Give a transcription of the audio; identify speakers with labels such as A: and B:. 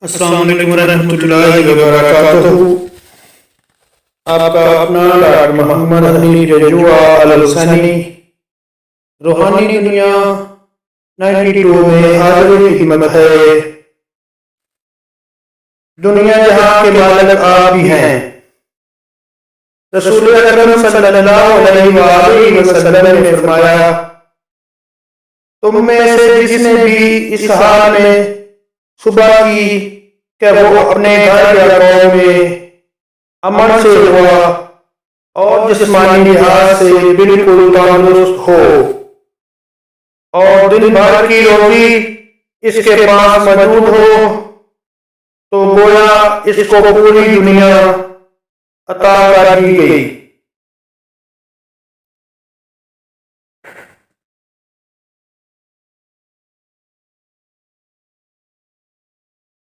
A: अस्सलाम वालेकुम रहमतुल्लाहि व बरकातुहू। आपका अपना डॉक्टर मोहम्मद हनी रजुआ अल-हसनी रूहानी दुनिया 92 में हाजिर हिम्मत है। दुनिया जहां के मालिक आप ही हैं। रसूल अकरम सल्लल्लाहु अलैहि वसल्लम ने फरमाया, तुम में से जिसने भी इस हाल में सुबह की कि वो अपने घर या गांव में अमन से हुआ और जिस्मानी लिहाज से बिल्कुल तंदुरुस्त हो और दिन भर की रोटी इसके पास मौजूद हो, तो गोया इसको पूरी दुनिया अता कर दी गई।